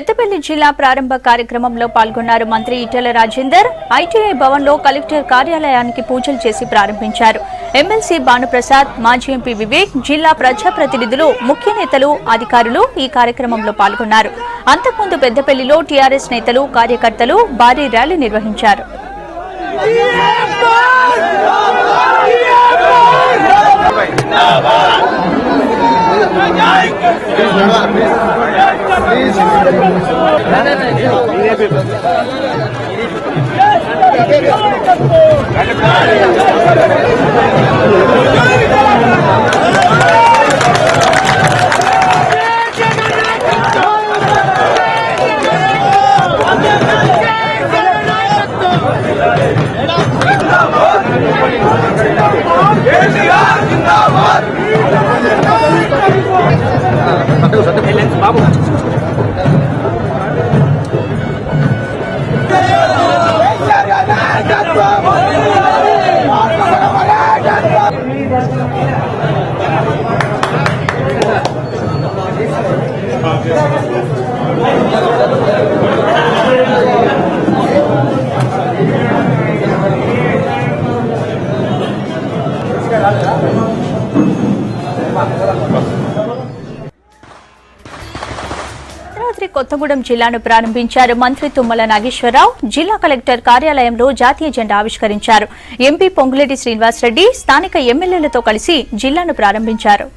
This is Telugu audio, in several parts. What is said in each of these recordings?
పెద్దపల్లి జిల్లా ప్రారంభ కార్యక్రమంలో పాల్గొన్నారు మంత్రి ఈటెల రాజేందర్. ఐటీఐ భవన్లో కలెక్టర్ కార్యాలయానికి పూజలు చేసి ప్రారంభించారు. ఎమ్మెల్సీ భానుప్రసాద్, మాజీ ఎంపీ వివేక్, జిల్లా ప్రజాప్రతినిధులు, ముఖ్య నేతలు, అధికారులు ఈ కార్యక్రమంలో పాల్గొన్నారు. అంతకుముందు పెద్దపల్లిలో టీఆర్ఎస్ నేతలు, కార్యకర్తలు భారీ ర్యాలీ నిర్వహించారు. కొత్తగూడెం జిల్లాను ప్రారంభించారు మంత్రి తుమ్మల నాగేశ్వరరావు. జిల్లా కలెక్టర్ కార్యాలయంలో జాతీయ జెండా ఆవిష్కరించారు. ఎంపీ పొంగులేటి శ్రీనివాసరెడ్డి స్థానిక ఎమ్మెల్యేలతో కలిసి జిల్లాను ప్రారంభించారు.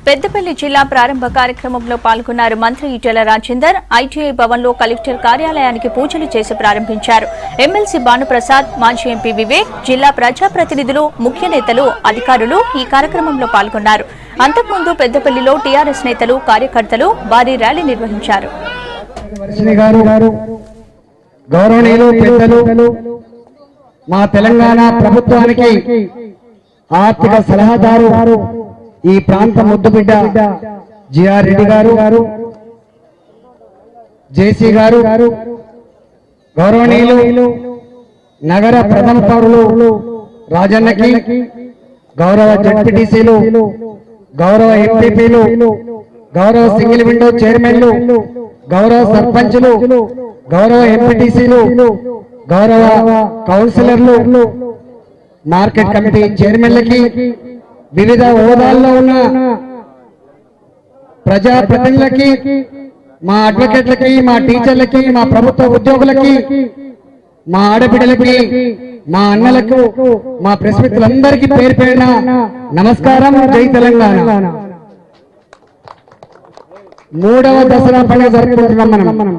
పెద్దపల్లి జిల్లా ప్రారంభ కార్యక్రమంలో పాల్గొన్నారు మంత్రి ఈటెల రాజేందర్. ఐటీఐ భవన్లో కలెక్టర్ కార్యాలయానికి పూజలు చేసి ప్రారంభించారు. ఎమ్మెల్సీ భానుప్రసాద్, మాజీ ఎంపీ వివేక్, జిల్లా ప్రజాప్రతినిధులు, ముఖ్య నేతలు, అధికారులు ఈ కార్యక్రమంలో పాల్గొన్నారు. అంతకుముందు పెద్దపల్లిలో టీఆర్ఎస్ నేతలు, కార్యకర్తలు భారీ ర్యాలీ నిర్వహించారు. మా తెలంగాణ ప్రభుత్వానికి ఆర్థిక సలహాదారు, ఈ ప్రాంత ముద్దుబిడ్డ జిఆర్ రెడ్డి గారు, జేసీ గారు, గౌరవనీయులు నగర ప్రథమ పౌరులు రాజన్నకి, గౌరవ జడ్పీటీసీలు, గౌరవ ఎంపీపీలు, గౌరవ సింగిల్ విండో చైర్మన్లు, గౌరవ సర్పంచులు, గౌరవ ఎంపీటీసీలు, గౌరవ కౌన్సిలర్లు, మార్కెట్ కమిటీ చైర్మన్లకి, వివిధ హోదాల్లో ఉన్న ప్రజాప్రతినిధులకి, మా అడ్వకేట్లకి, మా టీచర్లకి, మా ప్రభుత్వ ఉద్యోగులకి, మా ఆడబిడ్డలకి, మా అన్నలకు, మా ప్రెస్ మిత్రులందరికీ పేరు పేరున నమస్కారం. జై తెలంగాణ. మూడవ దసరా పండుగ జరుపుకుంటున్నాం మనం.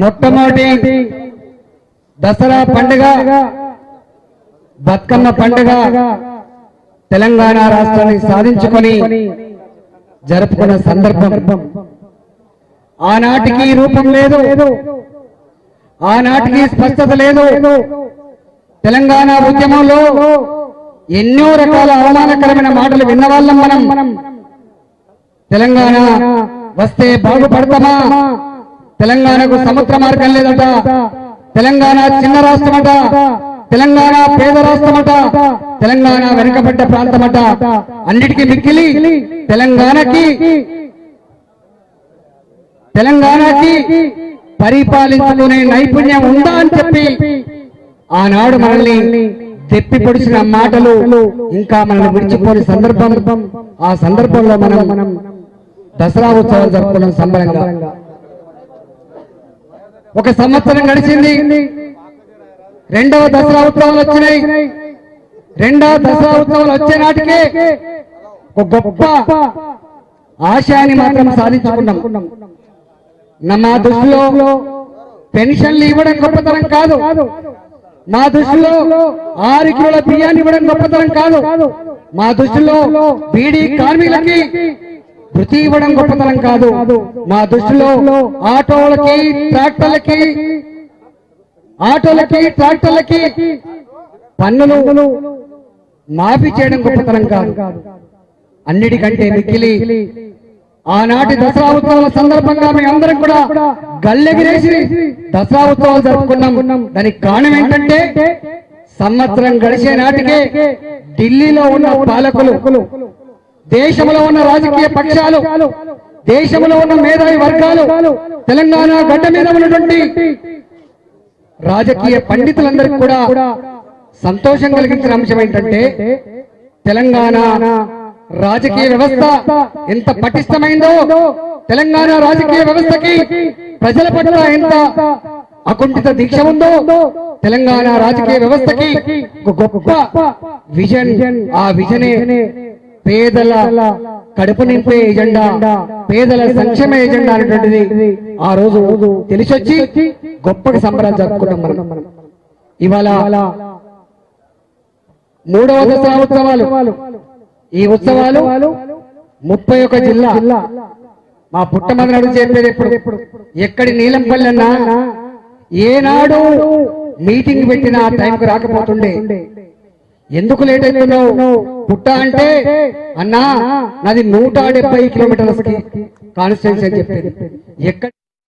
మొట్టమొదటి దసరా పండుగ, బతుకమ్మ పండుగ తెలంగాణ రాష్ట్రాన్ని సాధించుకొని జరుపుకున్న సందర్భం. ఆనాటికి రూపం లేదు, ఆనాటికి స్పష్టత లేదు. తెలంగాణ ఉద్యమంలో ఎన్నో రకాల అవమానకరమైన మాటలు విన్నవాళ్ళం మనం. తెలంగాణ వస్తే బాగుపడతామా, తెలంగాణకు సముద్ర మార్గం లేదట, తెలంగాణ చిన్న రాష్ట్రమట, తెలంగాణ పేద రాష్ట్రమట, తెలంగాణ వెనుకబడ్డ ప్రాంతమట, అన్నిటికీ మిక్కిలి తెలంగాణకి పరిపాలించుకునే నైపుణ్యం ఉందా అని చెప్పి ఆనాడు మనల్ని తెప్పి పొడిచిన మాటలు ఇంకా మనల్ని విడిచిపోని సందర్భం. ఆ సందర్భంలో మనం దసరా ఉత్సవం జరుపుకున్న సంబరంగా ఒక సంవత్సరం గడిచింది. రెండవ దసరా ఉత్సవాలు వచ్చినాయి. రెండో దసరా ఉత్సవాలు వచ్చే నాటికే ఒక గొప్ప ఆశయాన్ని మాత్రం సాధించుకున్నాం. మా దృష్టిలో పెన్షన్లు ఇవ్వడం గొప్పతనం కాదు, మా దృష్టిలో 6 కిలోల బియ్యాన్ని ఇవ్వడం గొప్పతనం కాదు, మా దృష్టిలో బీడీ కార్మికులకి వృత్తి ఇవ్వడం గొప్పతనం కాదు, మా దృష్టిలో ఆటోలకి ట్రాక్టర్లకి పన్నులు మాఫీ చేయడం గొప్పతనం కాదు. అన్నిటికంటే మిక్కిలి ఆనాటి దసరా ఉత్సవాల సందర్భంగా మేము అందరం కూడా గల్లెగిరేసి దసరా ఉత్సవాలు జరుపుకున్నాం. దానికి కారణం ఏంటంటే సంవత్సరం గడిచే నాటికే ఢిల్లీలో ఉన్న పాలకులు, దేశంలో ఉన్న రాజకీయ పక్షాలు, దేశంలో ఉన్న మేధావి వర్గాలు, తెలంగాణ గడ్డ మీద ఉన్నటువంటి రాజకీయ పండితులందరికీ కూడా సంతోషం కలిగించిన అంశం ఏంటంటే తెలంగాణ రాజకీయ వ్యవస్థ ఎంత పటిష్టమైందో, తెలంగాణ రాజకీయ వ్యవస్థకి ప్రజల పట్ల ఎంత అకుంఠిత దీక్ష ఉందో, తెలంగాణ రాజకీయ వ్యవస్థకి ఒక గొప్ప విజన్, ఆ విజనే పేదల కడుపు నింపే ఎజెండా, పేదల సంక్షేమ ఎజెండా అనేటువంటిది ఆ రోజు తెలిసొచ్చి గొప్పగా సంబరాలు జరుపుకున్నాం మనం. ఇవాళ 3వ దసరా ఉత్సవాలు. ఈ ఉత్సవాలు 31 జిల్లా. మా పుట్టమది నడు చెప్పేది ఎప్పుడు ఎక్కడి నీలంపల్లి అన్నా ఏనాడు మీటింగ్ పెట్టినా ఆ టైంకు రాకపోతుండే. ఎందుకు లేట్ అవుతున్నావు పుట్ట అంటే, అన్నా నాది 170 కిలోమీటర్ల కాన్స్టిట్యున్సీ అని చెప్పేది. ఎక్కడ